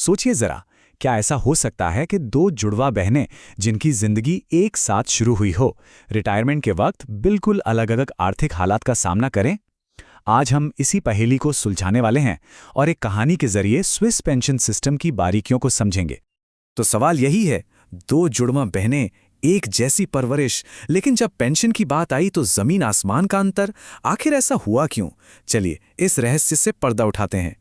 सोचिए जरा, क्या ऐसा हो सकता है कि दो जुड़वा बहनें जिनकी जिंदगी एक साथ शुरू हुई हो, रिटायरमेंट के वक्त बिल्कुल अलग-अलग आर्थिक हालात का सामना करें? आज हम इसी पहेली को सुलझाने वाले हैं और एक कहानी के जरिए स्विस पेंशन सिस्टम की बारीकियों को समझेंगे। तो सवाल यही है, दो जुड़वा बहनें, एक जैसी परवरिश, लेकिन जब पेंशन की बात आई तो जमीन आसमान का अंतर। आखिर ऐसा हुआ क्यों? चलिए इस रहस्य से पर्दा उठाते हैं।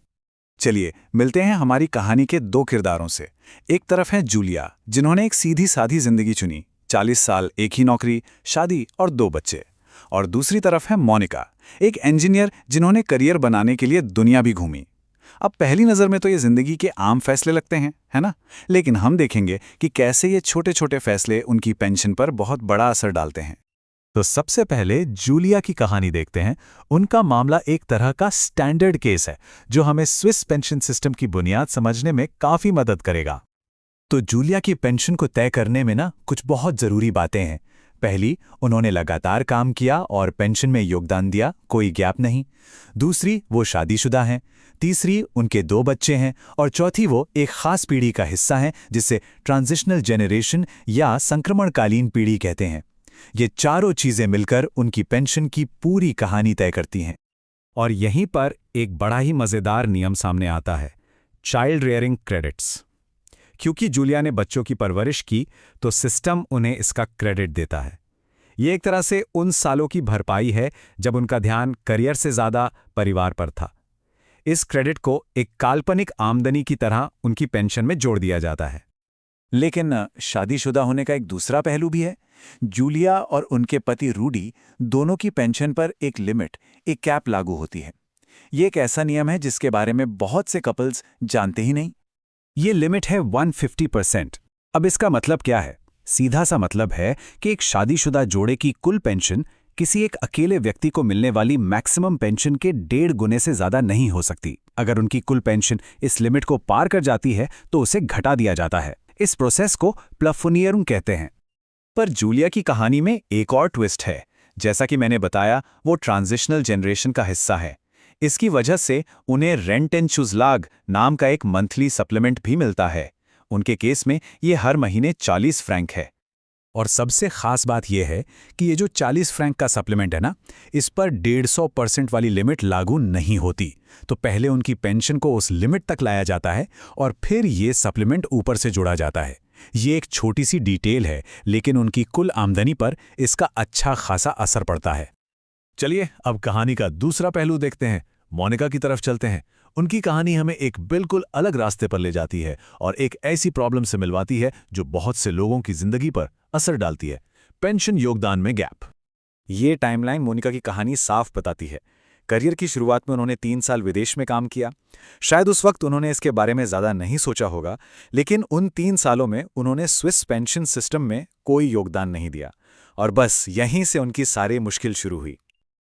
चलिए मिलते हैं हमारी कहानी के दो किरदारों से। एक तरफ है जूलिया, जिन्होंने एक सीधी साधी जिंदगी चुनी, 40 साल, एक ही नौकरी, शादी और 2 बच्चे। और दूसरी तरफ है मोनिका, एक इंजीनियर जिन्होंने करियर बनाने के लिए दुनिया भी घूमी। अब पहली नज़र में तो ये जिंदगी के आम फैसले लगते हैं, है ना? लेकिन हम देखेंगे कि कैसे ये छोटे छोटे फैसले उनकी पेंशन पर बहुत बड़ा असर डालते हैं। तो सबसे पहले जूलिया की कहानी देखते हैं। उनका मामला एक तरह का स्टैंडर्ड केस है, जो हमें स्विस पेंशन सिस्टम की बुनियाद समझने में काफ़ी मदद करेगा। तो जूलिया की पेंशन को तय करने में कुछ बहुत ज़रूरी बातें हैं। पहली, उन्होंने लगातार काम किया और पेंशन में योगदान दिया, कोई गैप नहीं। दूसरी, वो शादीशुदा हैं। तीसरी, उनके 2 बच्चे हैं। और चौथी, वो एक खास पीढ़ी का हिस्सा हैं, जिसे ट्रांजिशनल जेनरेशन या संक्रमणकालीन पीढ़ी कहते हैं। ये चारों चीजें मिलकर उनकी पेंशन की पूरी कहानी तय करती हैं। और यहीं पर एक बड़ा ही मजेदार नियम सामने आता है, चाइल्ड रेयरिंग क्रेडिट्स। क्योंकि जूलिया ने बच्चों की परवरिश की, तो सिस्टम उन्हें इसका क्रेडिट देता है। ये एक तरह से उन सालों की भरपाई है जब उनका ध्यान करियर से ज्यादा परिवार पर था। इस क्रेडिट को एक काल्पनिक आमदनी की तरह उनकी पेंशन में जोड़ दिया जाता है। लेकिन शादीशुदा होने का एक दूसरा पहलू भी है। जूलिया और उनके पति रूडी दोनों की पेंशन पर एक लिमिट, एक कैप लागू होती है। ये एक ऐसा नियम है जिसके बारे में बहुत से कपल्स जानते ही नहीं। ये लिमिट है 150%। अब इसका मतलब क्या है? सीधा सा मतलब है कि एक शादीशुदा जोड़े की कुल पेंशन किसी एक अकेले व्यक्ति को मिलने वाली मैक्सिमम पेंशन के 1.5 गुने से ज्यादा नहीं हो सकती। अगर उनकी कुल पेंशन इस लिमिट को पार कर जाती है तो उसे घटा दिया जाता है। इस प्रोसेस को प्लाफोनियरिंग कहते हैं। पर जूलिया की कहानी में एक और ट्विस्ट है। जैसा कि मैंने बताया, वो ट्रांजिशनल जनरेशन का हिस्सा है। इसकी वजह से उन्हें रेंट एंड चुजलाग नाम का एक मंथली सप्लीमेंट भी मिलता है। उनके केस में ये हर महीने 40 फ्रैंक है। और सबसे खास बात यह है कि ये जो 40 फ्रैंक का सप्लीमेंट है ना, इस पर 150% वाली लिमिट लागू नहीं होती। तो पहले उनकी पेंशन को उस लिमिट तक लाया जाता है और फिर ये सप्लीमेंट ऊपर से जोड़ा जाता है। ये एक छोटी सी डिटेल है, लेकिन उनकी कुल आमदनी पर इसका अच्छा खासा असर पड़ता है। चलिए अब कहानी का दूसरा पहलू देखते हैं। मोनिका की तरफ चलते हैं। उनकी कहानी हमें एक बिल्कुल अलग रास्ते पर ले जाती है और एक ऐसी प्रॉब्लम से मिलवाती है जो बहुत से लोगों की जिंदगी पर असर डालती है, पेंशन योगदान में गैप। ये टाइमलाइन मोनिका की कहानी साफ बताती है। करियर की शुरुआत में उन्होंने 3 साल विदेश में काम किया। शायद उस वक्त उन्होंने इसके बारे में ज़्यादा नहीं सोचा होगा, लेकिन उन 3 सालों में उन्होंने स्विस पेंशन सिस्टम में कोई योगदान नहीं दिया और बस यहीं से उनकी सारी मुश्किल शुरू हुई।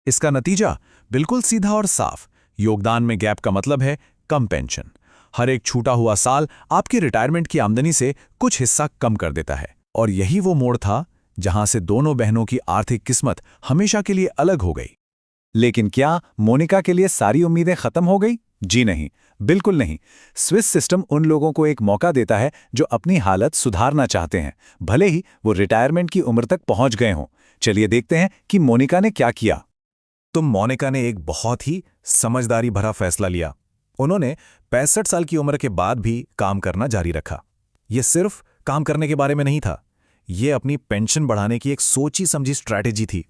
इसका नतीजा बिल्कुल सीधा और साफ। योगदान में गैप का मतलब है कम पेंशन। हर एक छूटा हुआ साल आपकी रिटायरमेंट की आमदनी से कुछ हिस्सा कम कर देता है। और यही वो मोड़ था जहां से दोनों बहनों की आर्थिक किस्मत हमेशा के लिए अलग हो गई। लेकिन क्या मोनिका के लिए सारी उम्मीदें खत्म हो गई? जी नहीं, बिल्कुल नहीं। स्विस सिस्टम उन लोगों को एक मौका देता है जो अपनी हालत सुधारना चाहते हैं, भले ही वो रिटायरमेंट की उम्र तक पहुंच गए हों। चलिए देखते हैं कि मोनिका ने क्या किया। तो मोनिका ने एक बहुत ही समझदारी भरा फैसला लिया। उन्होंने 65 साल की उम्र के बाद भी काम करना जारी रखा। ये सिर्फ काम करने के बारे में नहीं था, ये अपनी पेंशन बढ़ाने की एक सोची समझी स्ट्रैटेजी थी।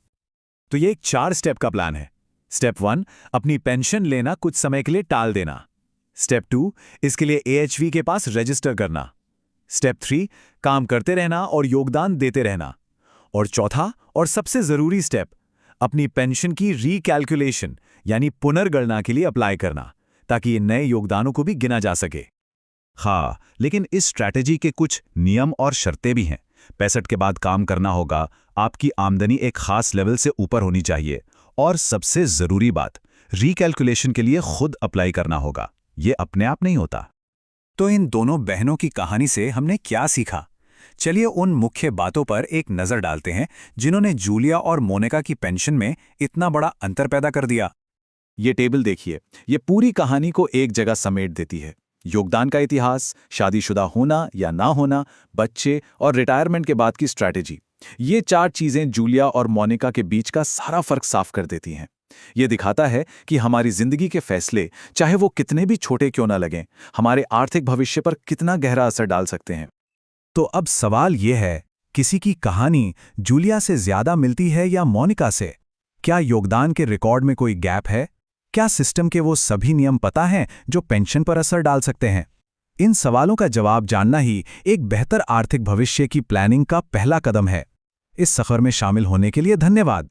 तो ये एक 4 स्टेप का प्लान है। स्टेप 1, अपनी पेंशन लेना कुछ समय के लिए टाल देना। स्टेप 2, इसके लिए AHV के पास रजिस्टर करना। स्टेप 3, काम करते रहना और योगदान देते रहना। और चौथा और सबसे जरूरी स्टेप, अपनी पेंशन की रीकैलकुलेशन यानी पुनर्गणना के लिए अप्लाई करना, ताकि इन नए योगदानों को भी गिना जा सके। हाँ, लेकिन इस स्ट्रैटेजी के कुछ नियम और शर्तें भी हैं। 65 के बाद काम करना होगा, आपकी आमदनी एक खास लेवल से ऊपर होनी चाहिए, और सबसे जरूरी बात, रीकैलकुलेशन के लिए खुद अप्लाई करना होगा। ये अपने आप नहीं होता। तो इन दोनों बहनों की कहानी से हमने क्या सीखा? चलिए उन मुख्य बातों पर एक नजर डालते हैं जिन्होंने जूलिया और मोनिका की पेंशन में इतना बड़ा अंतर पैदा कर दिया। ये टेबल देखिए, ये पूरी कहानी को एक जगह समेट देती है। योगदान का इतिहास, शादीशुदा होना या ना होना, बच्चे और रिटायरमेंट के बाद की स्ट्रैटेजी। ये 4 चीजें जूलिया और मोनिका के बीच का सारा फर्क साफ कर देती हैं। ये दिखाता है कि हमारी जिंदगी के फैसले, चाहे वो कितने भी छोटे क्यों ना लगें, हमारे आर्थिक भविष्य पर कितना गहरा असर डाल सकते हैं। तो अब सवाल ये है, किसी की कहानी जूलिया से ज्यादा मिलती है या मोनिका से? क्या योगदान के रिकॉर्ड में कोई गैप है? क्या सिस्टम के वो सभी नियम पता हैं जो पेंशन पर असर डाल सकते हैं? इन सवालों का जवाब जानना ही एक बेहतर आर्थिक भविष्य की प्लानिंग का पहला कदम है। इस सफर में शामिल होने के लिए धन्यवाद।